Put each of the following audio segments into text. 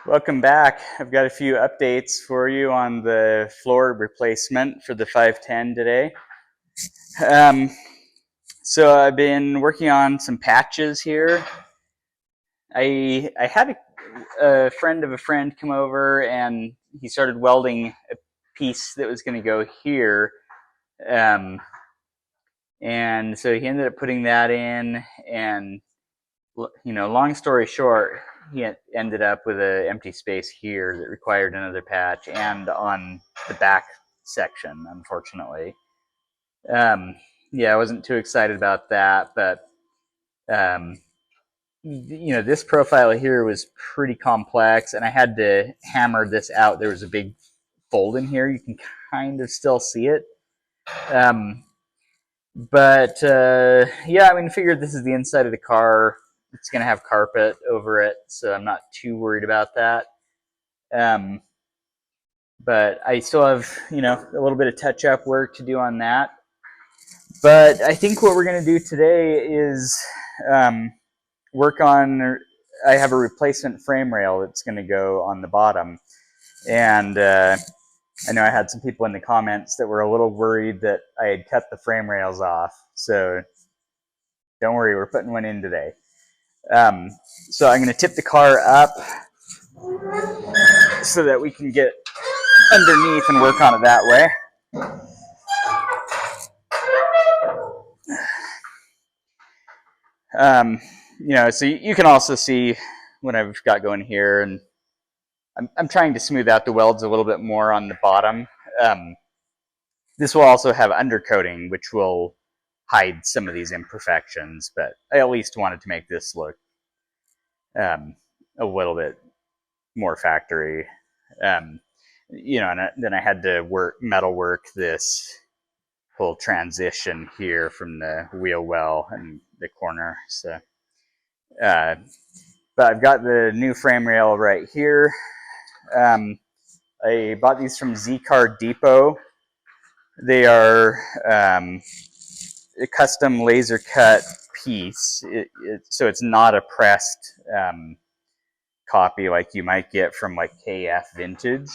Welcome back. I've got a few updates for you on the floor replacement for the 510 today. Um, so I've been working on some patches here. I had a friend of a friend come over and he started welding a piece that was going to go here. Um, and so he ended up putting that in, and long story short, he ended up with an empty space here that required another patch, and on the back section, unfortunately. Um, yeah, I wasn't too excited about that, but um, this profile here was pretty complex, and I had to hammer this out. There was a big fold in here. You can kind of still see it. Um, but yeah, I mean, figured this is the inside of the car. It's going to have carpet over it, so I'm not too worried about that. Um, but I still have, a little bit of touch-up work to do on that. But I think what we're going to do today is work on. I have a replacement frame rail that's going to go on the bottom, and I know I had some people in the comments that were a little worried that I had cut the frame rails off. So don't worry, we're putting one in today. So I'm going to tip the car up so that we can get underneath and work on it that way. So you can also see what I've got going here, and I'm trying to smooth out the welds a little bit more on the bottom. This will also have undercoating, which will hide some of these imperfections, but I at least wanted to make this look a little bit more factory. And then I had to metal work this whole transition here from the wheel well and the corner. So, but I've got the new frame rail right here. I bought these from Z-Car Depot. They are a custom laser cut piece, so it's not a pressed copy like you might get from like KF Vintage.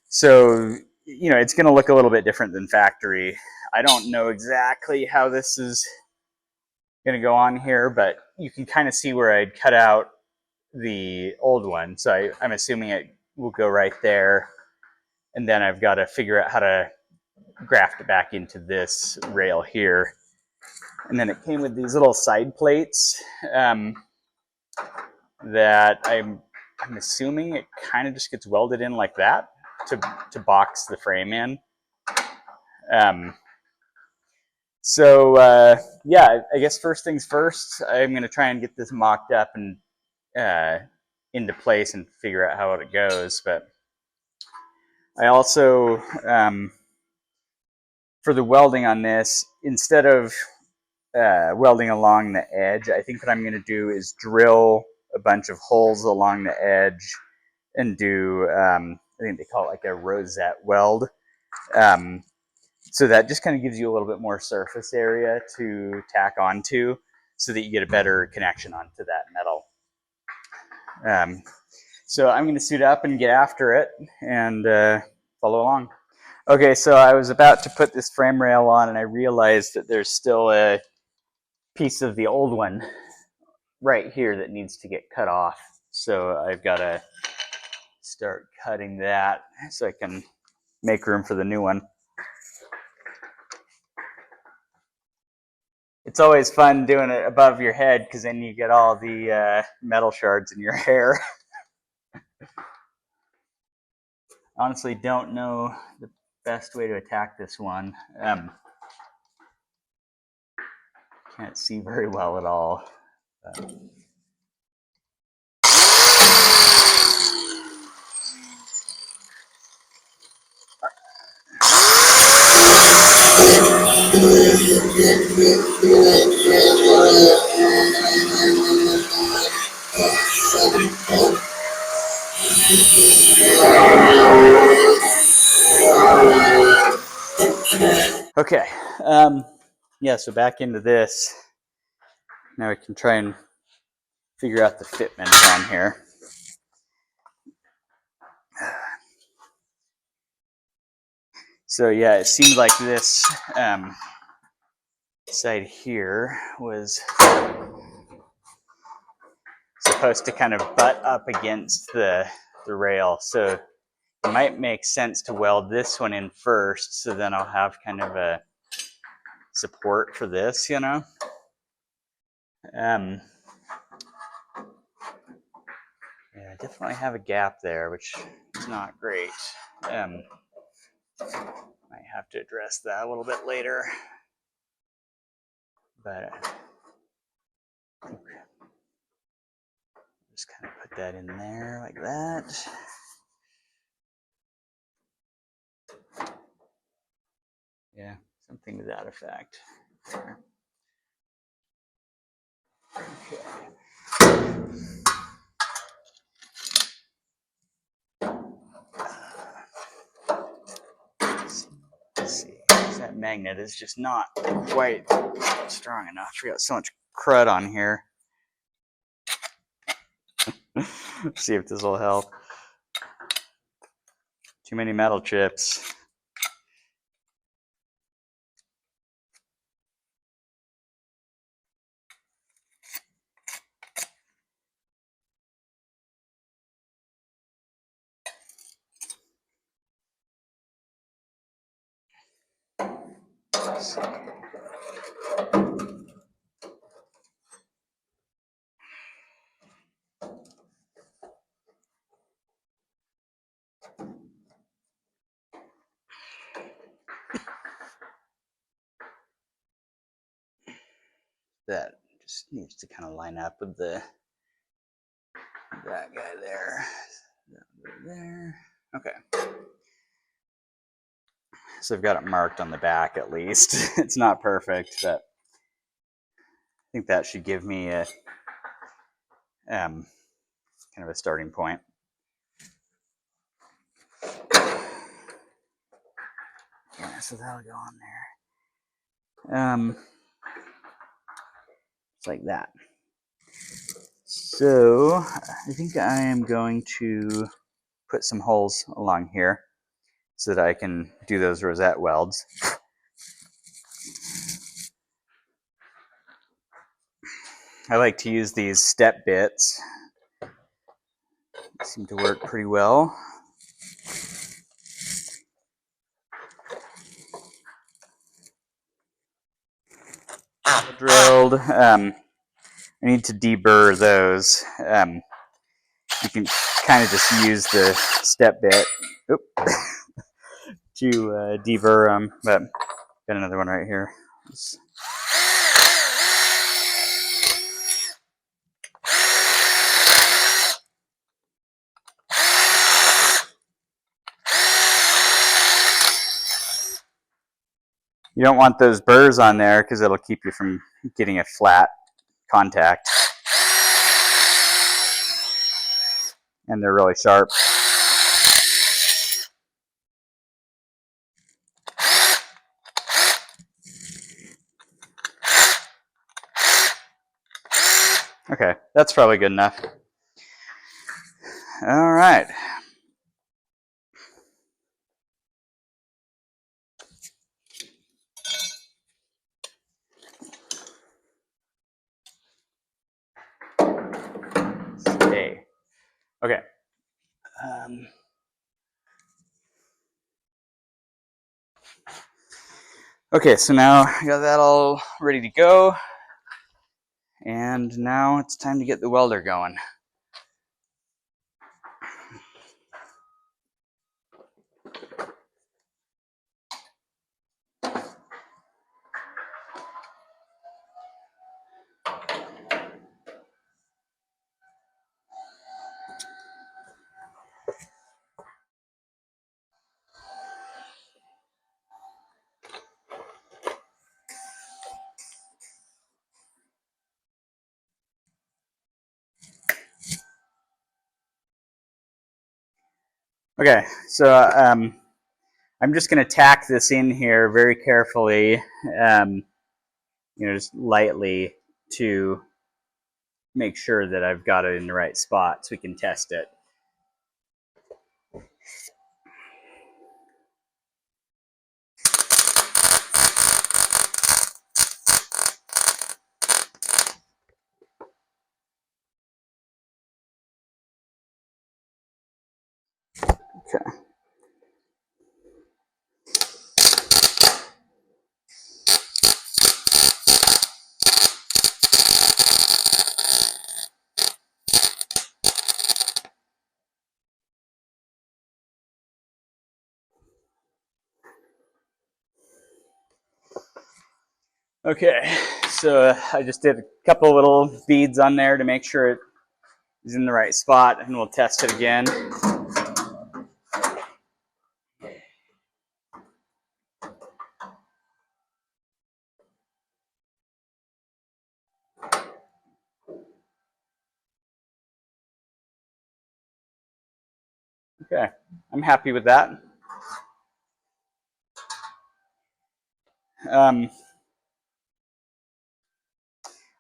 So it's going to look a little bit different than factory. I don't know exactly how this is going to go on here, but you can kind of see where I'd cut out the old one. So I'm assuming it will go right there. And then I've got to figure out how to graft it back into this rail here. And then it came with these little side plates that I'm assuming it kind of just gets welded in like that to box the frame in. Yeah, I guess first things first, I'm going to try and get this mocked up and into place and figure out how it goes. But I also, for the welding on this, instead of welding along the edge, I think what I'm going to do is drill a bunch of holes along the edge and do, I think they call it like a rosette weld. So that just kind of gives you a little bit more surface area to tack onto so that you get a better connection onto that metal. So I'm going to suit up and get after it and follow along. Okay, so I was about to put this frame rail on and I realized that there's still a piece of the old one right here that needs to get cut off. So I've got to start cutting that so I can make room for the new one. It's always fun doing it above your head because then you get all the metal shards in your hair. Honestly, don't know the best way to attack this one. Can't see very well at all. Okay, yeah, so back into this. Now we can try and figure out the fitment on here. So yeah, it seemed like this side here was supposed to kind of butt up against the rail. So it might make sense to weld this one in first, so then I'll have kind of a support for this, you know. Yeah, I definitely have a gap there, which is not great. Might have to address that a little bit later. But just kind of put that in there like that. Yeah, something to that effect. Okay. Let's see. That magnet is just not quite strong enough. We got so much crud on here. See if this will help. Too many metal chips. Let's see. That just needs to kind of line up with that guy there. There. Okay. So I've got it marked on the back at least. It's not perfect, but I think that should give me a kind of a starting point. Yeah, so that'll go on there. It's like that. So I think I am going to put some holes along here so that I can do those rosette welds. I like to use these step bits. They seem to work pretty well. Drilled. I need to deburr those. You can kind of just use the step bit to deburr them, but got another one right here. You don't want those burrs on there because it'll keep you from getting a flat contact. And they're really sharp. Okay, that's probably good enough. All right. Stay. Okay. Okay, so now I got that all ready to go. And now it's time to get the welder going. Okay, so I'm just going to tack this in here very carefully, just lightly to make sure that I've got it in the right spot so we can test it. Okay. Okay, so I just did a couple little beads on there to make sure it is in the right spot, and we'll test it again. Okay, I'm happy with that.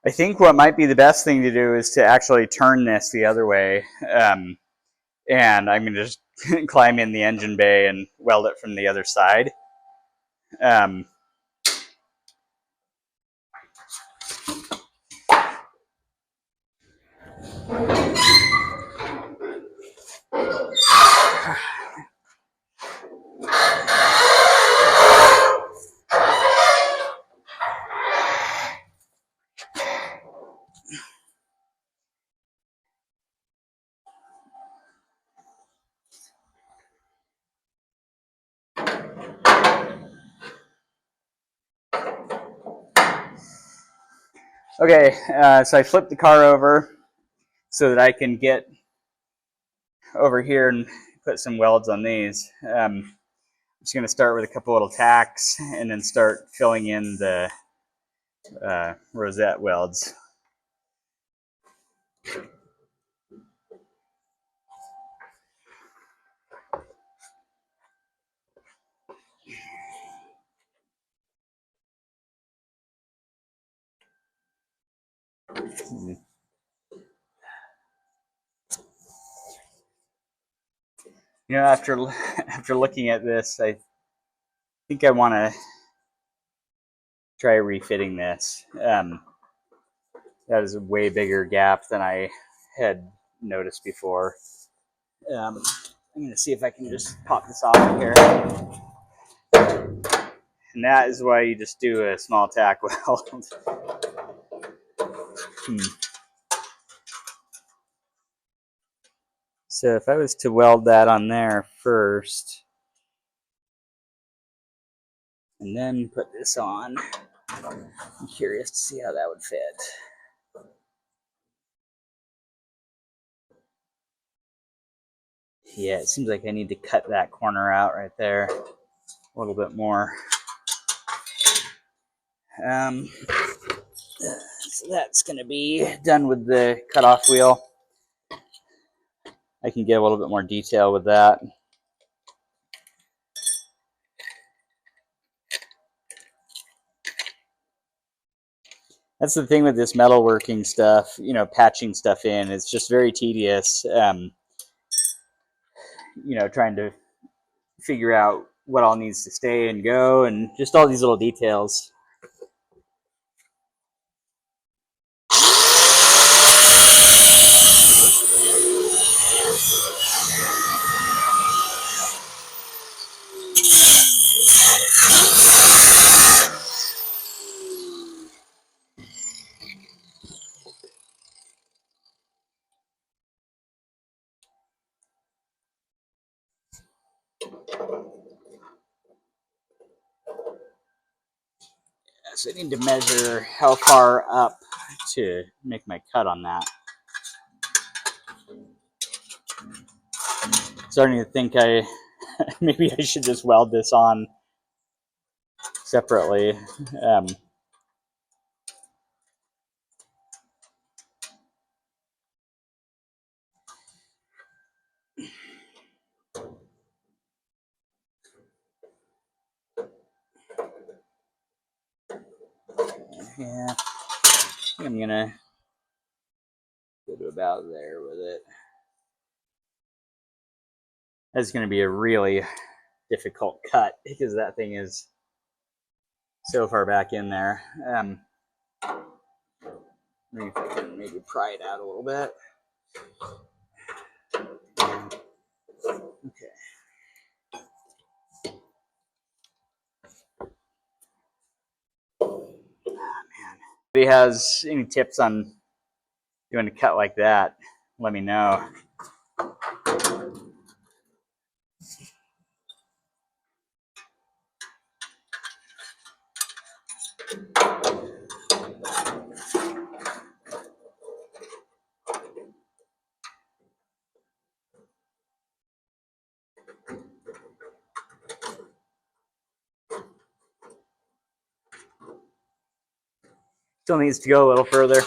I think what might be the best thing to do is to actually turn this the other way. And I'm going to just climb in the engine bay and weld it from the other side. Okay, so I flipped the car over so that I can get over here and put some welds on these. I'm just going to start with a couple little tacks and then start filling in the rosette welds. You know, after looking at this, I think I want to try refitting this. That is a way bigger gap than I had noticed before. I'm going to see if I can just pop this off here. And that is why you just do a small tack weld. So if I was to weld that on there first, and then put this on, I'm curious to see how that would fit. Yeah, it seems like I need to cut that corner out right there a little bit more. So that's going to be done with the cutoff wheel. I can get a little bit more detail with that. That's the thing with this metalworking stuff, you know, patching stuff in. It's just very tedious, you know, trying to figure out what all needs to stay and go and just all these little details. So I need to measure how far up to make my cut on that. Starting to think maybe I should just weld this on separately. Yeah, I'm gonna go to about there with it. That's gonna be a really difficult cut because that thing is so far back in there. Maybe if I can maybe pry it out a little bit. Okay. If anybody has any tips on doing a cut like that, let me know. Still needs to go a little further.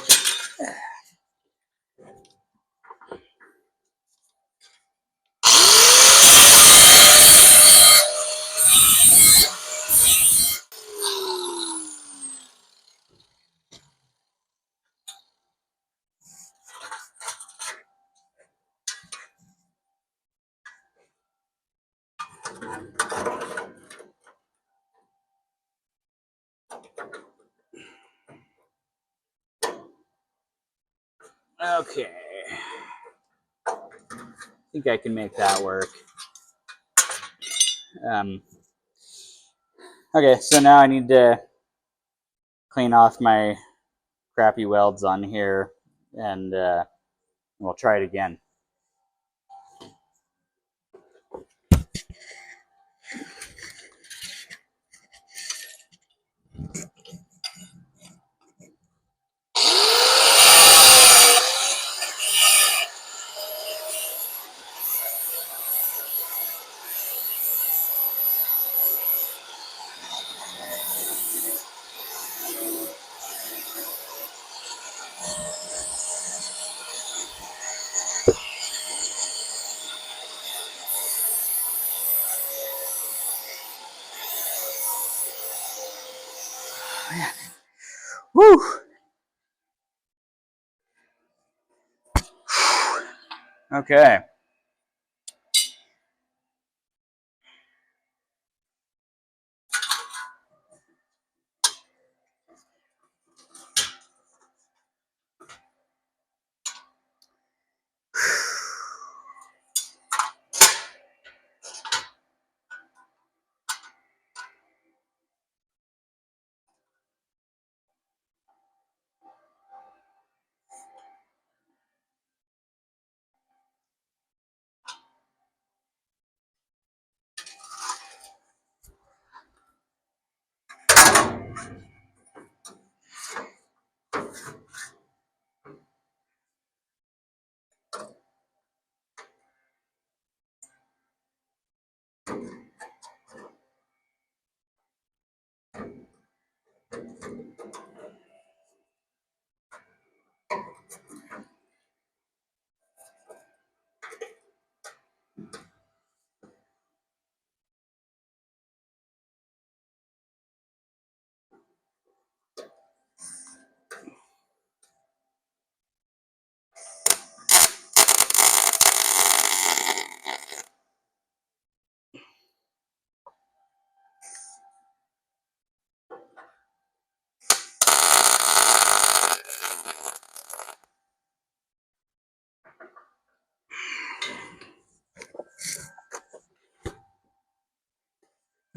Okay. I think I can make that work. Okay, so now I need to clean off my crappy welds on here, and we'll try it again. Woo! Okay.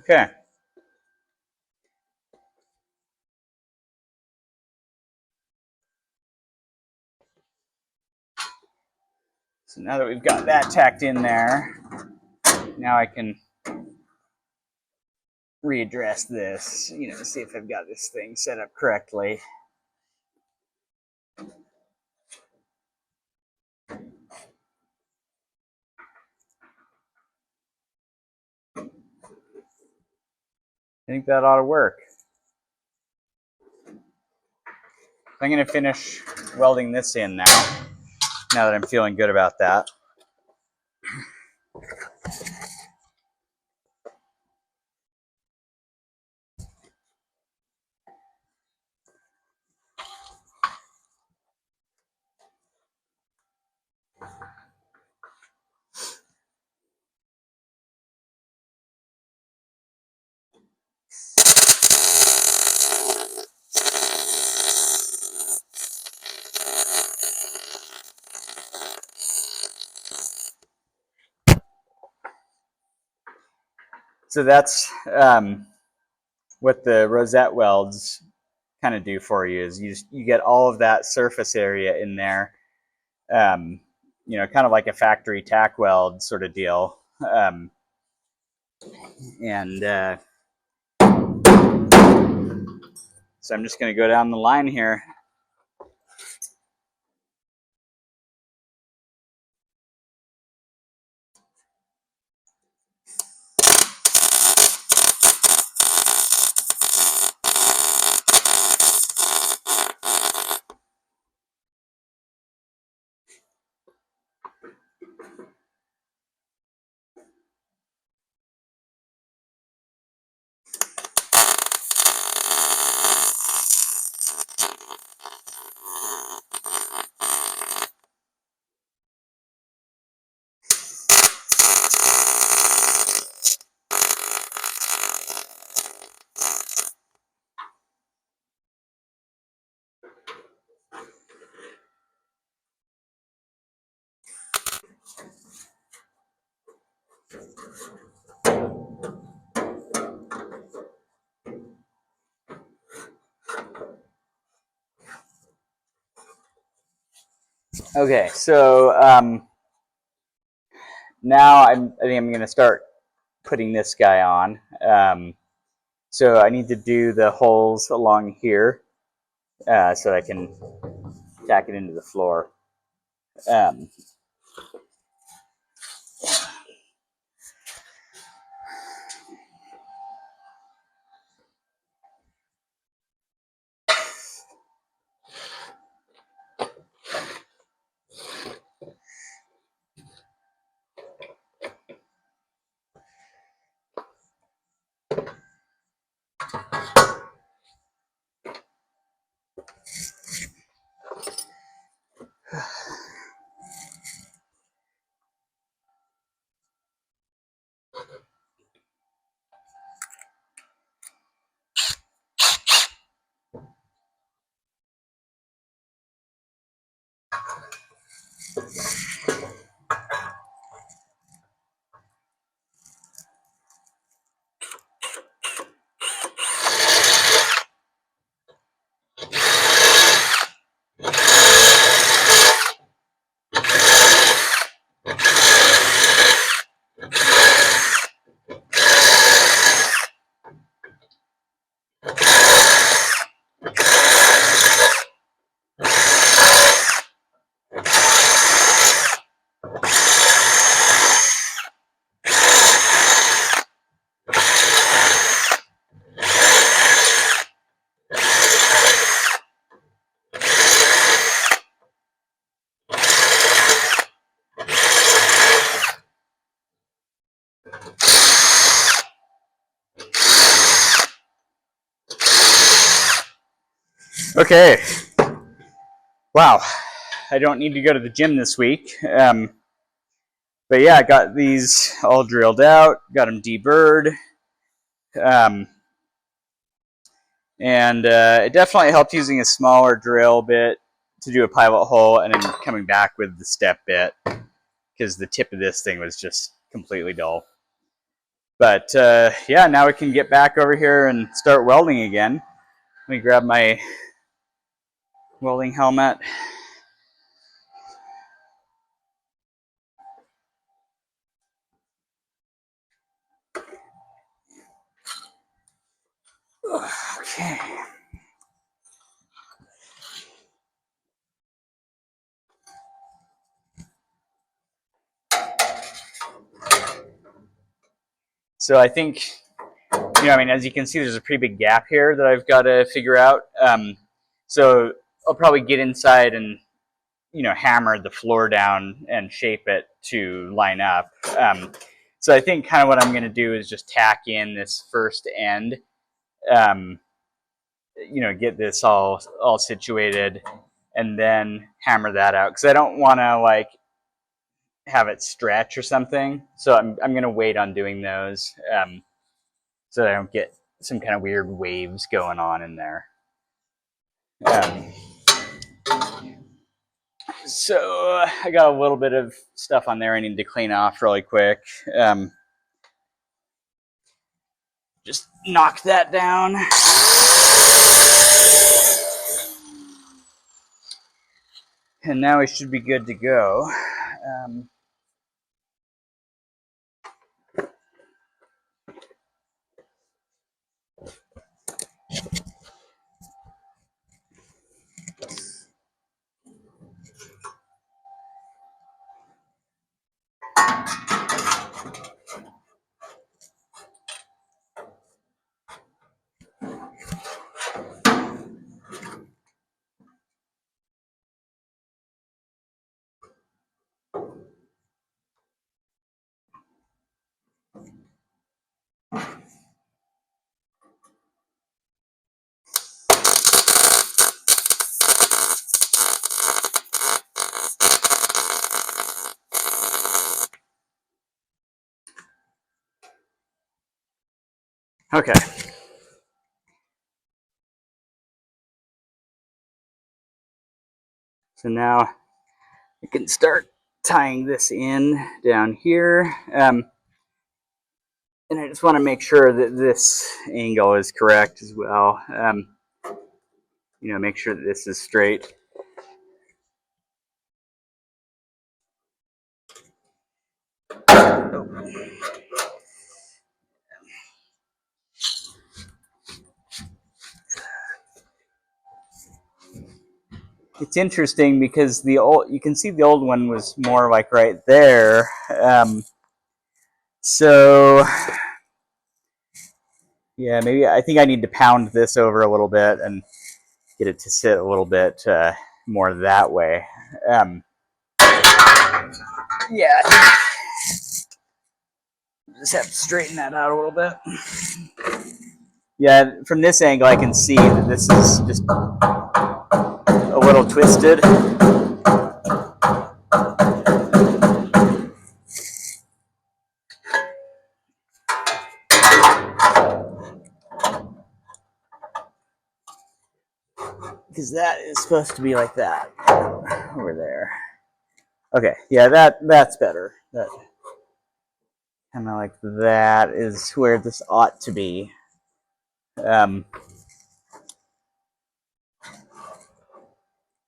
Okay. So now that we've got that tacked in there, now I can readdress this, see if I've got this thing set up correctly. I think that ought to work. I'm going to finish welding this in now that I'm feeling good about that. So that's what the rosette welds kind of do for you is you get all of that surface area in there, you know, kind of like a factory tack weld sort of deal. And so I'm just going to go down the line here. Okay, so now I think I'm going to start putting this guy on. So I need to do the holes along here so I can tack it into the floor. Um, okay. Wow. I don't need to go to the gym this week. But yeah, I got these all drilled out, got them deburred. And it definitely helped using a smaller drill bit to do a pivot hole and then coming back with the step bit because the tip of this thing was just completely dull. But yeah, now we can get back over here and start welding again. Let me grab my welding helmet. Okay. So I think, you know, I mean, as you can see, there's a pretty big gap here that I've got to figure out. So I'll probably get inside and, you know, hammer the floor down and shape it to line up. So I think kind of what I'm going to do is just tack in this first end, you know, get this all situated and then hammer that out because I don't want to like have it stretch or something. So I'm going to wait on doing those so that I don't get some kind of weird waves going on in there. So I got a little bit of stuff on there I need to clean off really quick. Just knock that down. And now we should be good to go. Okay. So now I can start tying this in down here. And I just want to make sure that this angle is correct as well. Make sure that this is straight. It's interesting because you can see the old one was more like right there. So yeah, maybe I think I need to pound this over a little bit and get it to sit a little bit more that way. Yeah, I just have to straighten that out a little bit. Yeah, from this angle I can see that this is just a little twisted. Because that is supposed to be like that over there. Okay, yeah, that's better. That kind of like that is where this ought to be.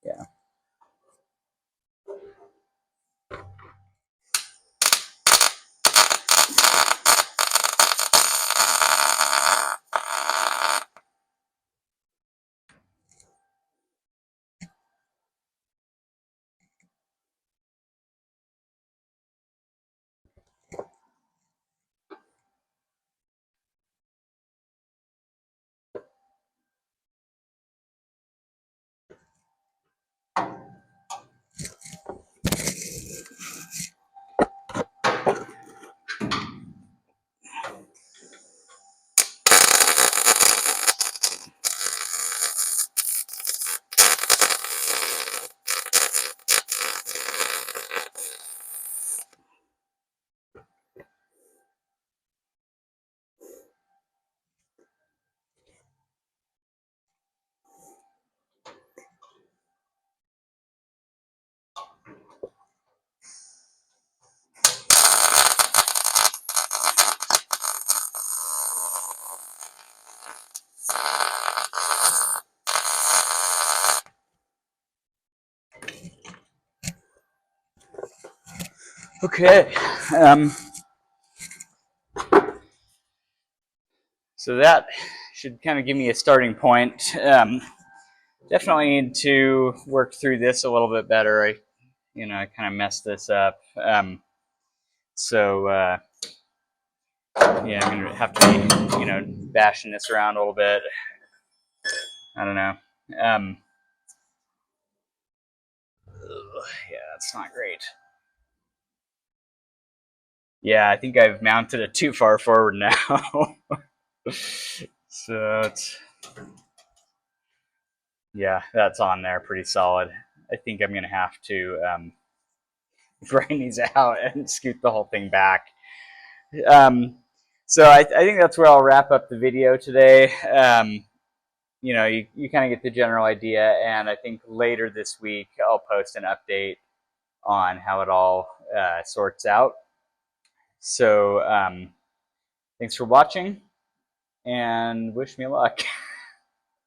Yeah. Okay. So that should kind of give me a starting point. Definitely need to work through this a little bit better. I kind of messed this up. So yeah, I'm gonna have to be, bashing this around a little bit. I don't know. Yeah, that's not great. Yeah, I think I've mounted it too far forward now. So yeah, that's on there pretty solid. I think I'm gonna have to grind these out and scoot the whole thing back. So I think that's where I'll wrap up the video today. You kind of get the general idea, and I think later this week I'll post an update on how it all sorts out. So thanks for watching, and wish me luck.